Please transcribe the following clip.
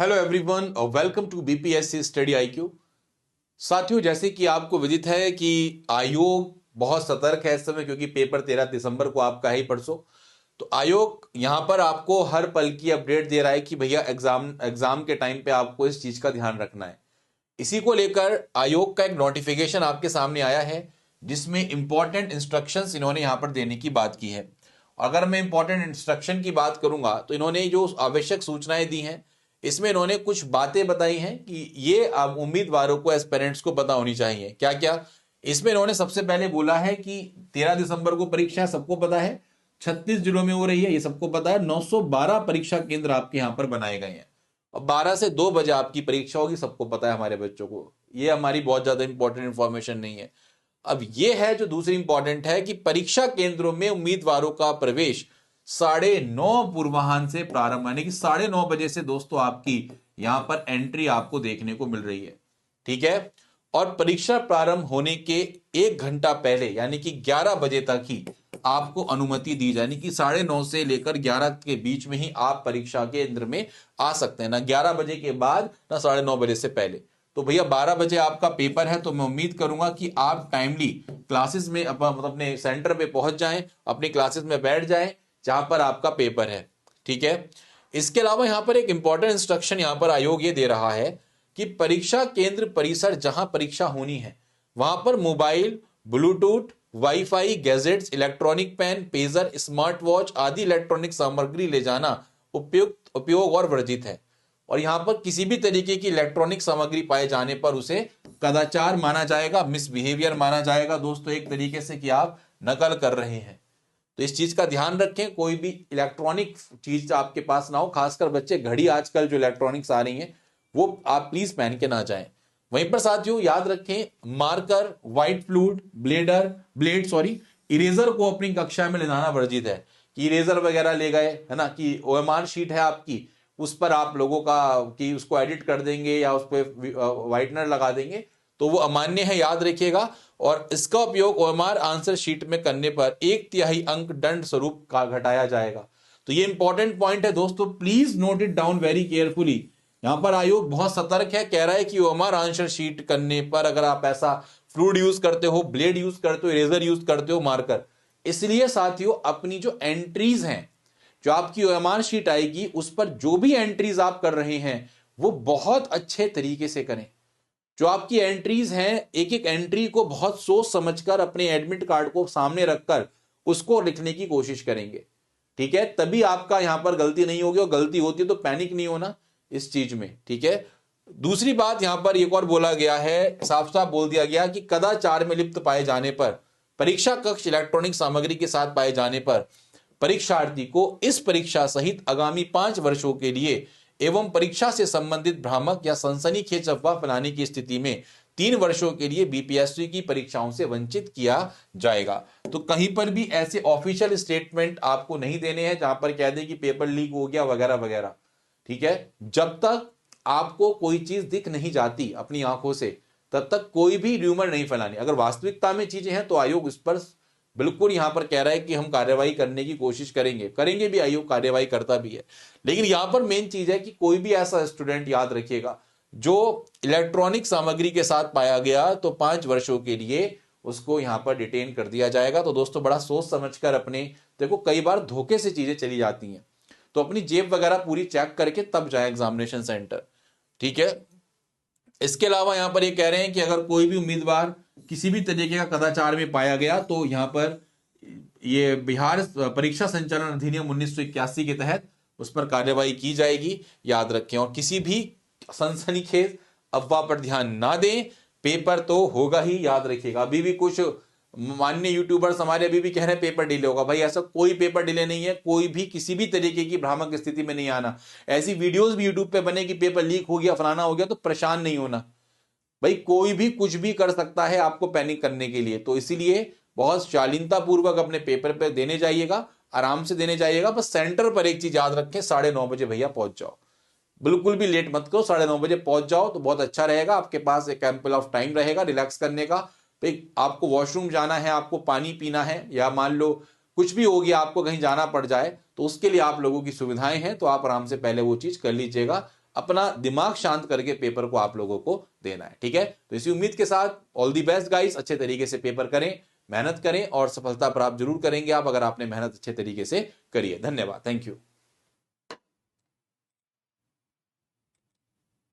Hello everyone और welcome to BPSC study IQ. साथियों, जैसे कि आपको विदित है कि आयोग बहुत सतर्क है इस समय, क्योंकि पेपर 13 दिसंबर को आपका है ही परसों। तो आयोग यहां पर आपको हर पल की अपडेट दे रहा है कि भैया एग्जाम के टाइम पे आपको इस चीज का ध्यान रखना है। इसी को लेकर आयोग का एक नोटिफिकेशन आपके सामने आया है, जिसमें इंपॉर्टेंट इंस्ट्रक्शंस इन्होंने यहां पर देने की बात की है। अगर मैं इंपॉर्टेंट इंस्ट्रक्शन की बात करूंगा तो इन्होंने जो आवश्यक सूचनाएं दी हैं, इसमें इन्होंने कुछ बातें बताई हैं कि ये अब उम्मीदवारों को, एस्पिरेंट्स को पता होनी चाहिए। क्या क्या इसमें इन्होंने सबसे पहले बोला है कि 13 दिसंबर को परीक्षा है, सबको पता है। 36 जिलों में हो रही है, ये सबको पता है। 912 परीक्षा केंद्र आपके यहां पर बनाए गए हैं और 12 से 2 बजे आपकी परीक्षा होगी, सबको पता है हमारे बच्चों को। ये हमारी बहुत ज्यादा इंपॉर्टेंट इंफॉर्मेशन नहीं है। अब ये है जो दूसरी इंपॉर्टेंट है कि परीक्षा केंद्रों में उम्मीदवारों का प्रवेश 9:30 पूर्वाह्न से प्रारंभ, यानी कि 9:30 बजे से दोस्तों आपकी यहां पर एंट्री आपको देखने को मिल रही है। ठीक है। और परीक्षा प्रारंभ होने के 1 घंटा पहले, यानी कि 11 बजे तक ही आपको अनुमति दी जाए, यानी कि 9:30 से लेकर 11 के बीच में ही आप परीक्षा केंद्र में आ सकते हैं। ना 11 बजे के बाद, ना 9:30 बजे से पहले। तो भैया 12 बजे आपका पेपर है, तो मैं उम्मीद करूंगा कि आप टाइमली क्लासेस में अपने सेंटर पे पहुंच जाएं, अपनी क्लासेस में बैठ जाएं जहां पर आपका पेपर है। ठीक है। इसके अलावा यहां पर एक इंपॉर्टेंट इंस्ट्रक्शन यहां पर आयोग ये दे रहा है कि परीक्षा केंद्र परिसर जहां परीक्षा होनी है, वहां पर mobile, Bluetooth, wifi, gadgets, electronic pen, pager, smart watch आदि इलेक्ट्रॉनिक सामग्री ले जाना उपयोग और वर्जित है। और यहां पर किसी भी तरीके की इलेक्ट्रॉनिक सामग्री पाए जाने पर उसे कदाचार माना जाएगा, मिसबिहेवियर माना जाएगा दोस्तों, एक तरीके से कि आप नकल कर रहे हैं। तो इस चीज का ध्यान रखें, कोई भी इलेक्ट्रॉनिक चीज आपके पास ना हो। खासकर बच्चे, घड़ी आजकल जो इलेक्ट्रॉनिक्स आ रही हैं वो आप प्लीज पहन के ना जाएं। वहीं पर साथियों याद रखें, marker, white fluid, blade, eraser को अपनी कक्षा में ले जाना वर्जित है। कि इरेजर वगैरह ले गए, है ना, कि ओएमआर शीट है आपकी, उस पर आप लोगों का कि उसको एडिट कर देंगे या उस पर व्हाइटनर लगा देंगे, तो वो अमान्य है, याद रखिएगा। और इसका उपयोग ओएमआर आंसर शीट में करने पर 1/3 अंक दंड स्वरूप का घटाया जाएगा। तो ये इंपॉर्टेंट पॉइंट है दोस्तों, please note it down very carefully. यहां पर आयोग बहुत सतर्क है, कह रहा है कि ओएमआर आंसर शीट करने पर अगर आप ऐसा फ्लूइड यूज करते हो, ब्लेड यूज करते हो, इरेजर यूज करते हो, मार्कर, इसलिए साथियों अपनी जो एंट्रीज हैं, जो आपकी ओएमआर शीट आएगी, उस पर जो भी एंट्रीज आप कर रहे हैं वो बहुत अच्छे तरीके से करें। जो आपकी एंट्रीज हैं, एक एक एंट्री को बहुत सोच समझकर अपने एडमिट कार्ड को सामने रखकर उसको लिखने की कोशिश करेंगे। ठीक है, तभी आपका यहां पर गलती नहीं होगी। और गलती होती है तो पैनिक नहीं होना इस चीज में। ठीक है। दूसरी बात यहां पर एक और बोला गया है, साफ साफ बोल दिया गया कि कदाचार में लिप्त पाए जाने पर, परीक्षा कक्ष इलेक्ट्रॉनिक सामग्री के साथ पाए जाने पर परीक्षार्थी को इस परीक्षा सहित आगामी 5 वर्षों के लिए एवं परीक्षा से संबंधित भ्रामक या सनसनीखेज अफवाह फैलाने की स्थिति में 3 वर्षों के लिए बीपीएससी की परीक्षाओं से वंचित किया जाएगा। तो कहीं पर भी ऐसे ऑफिशियल स्टेटमेंट आपको नहीं देने हैं जहां पर कह दे कि पेपर लीक हो गया वगैरह वगैरह। ठीक है। जब तक आपको कोई चीज दिख नहीं जाती अपनी आंखों से, तब तक कोई भी र्यूमर नहीं फैलानी। अगर वास्तविकता में चीजें हैं तो आयोग इस पर बिल्कुल यहां पर कह रहा है कि हम कार्यवाही करने की कोशिश करेंगे भी। आयोग कार्यवाही करता भी है। लेकिन यहां पर मेन चीज है कि कोई भी ऐसा स्टूडेंट, याद रखिएगा, जो इलेक्ट्रॉनिक सामग्री के साथ पाया गया तो 5 वर्षों के लिए उसको यहां पर डिटेन कर दिया जाएगा। तो दोस्तों बड़ा सोच समझकर अपने, देखो कई बार धोखे से चीजें चली जाती हैं, तो अपनी जेब वगैरह पूरी चेक करके तब जाए एग्जामिनेशन सेंटर। ठीक है। इसके अलावा यहां पर ये कह रहे हैं कि अगर कोई भी उम्मीदवार किसी भी तरीके का कदाचार में पाया गया तो यहां पर ये बिहार परीक्षा संचालन अधिनियम 1981 के तहत उस पर कार्यवाही की जाएगी, याद रखें। और किसी भी सनसनीखेज अफवाह पर ध्यान ना दें, पेपर तो होगा ही, याद रखिएगा। अभी भी कुछ मान्य यूट्यूबर्स हमारे अभी भी कह रहे हैं पेपर डिले होगा। भाई ऐसा कोई पेपर डिले नहीं है, कोई भी किसी भी तरीके की भ्रामक स्थिति में नहीं आना। ऐसी वीडियोस भी यूट्यूब पे बने कि पेपर लीक हो गया, फलाना हो गया, तो परेशान नहीं होना। भाई कोई भी कुछ भी कर सकता है आपको पैनिक करने के लिए। तो इसीलिए बहुत शालीनता पूर्वक अपने पेपर पे देने जाइएगा, आराम से देने जाइएगा। बस सेंटर पर एक चीज याद रखें, 9:30 बजे भैया पहुंच जाओ। बिल्कुल भी लेट मत करो, 9:30 बजे पहुंच जाओ तो बहुत अच्छा रहेगा। आपके पास एक एम्पल ऑफ टाइम रहेगा रिलैक्स करने का। भाई आपको वॉशरूम जाना है, आपको पानी पीना है, या मान लो कुछ भी हो गया, आपको कहीं जाना पड़ जाए, तो उसके लिए आप लोगों की सुविधाएं हैं, तो आप आराम से पहले वो चीज कर लीजिएगा। अपना दिमाग शांत करके पेपर को आप लोगों को देना है। ठीक है, तो इसी उम्मीद के साथ ऑल दी बेस्ट गाइस, अच्छे तरीके से पेपर करें, मेहनत करें और सफलता प्राप्त जरूर करेंगे आप अगर आपने मेहनत अच्छे तरीके से करी है। धन्यवाद, थैंक यू।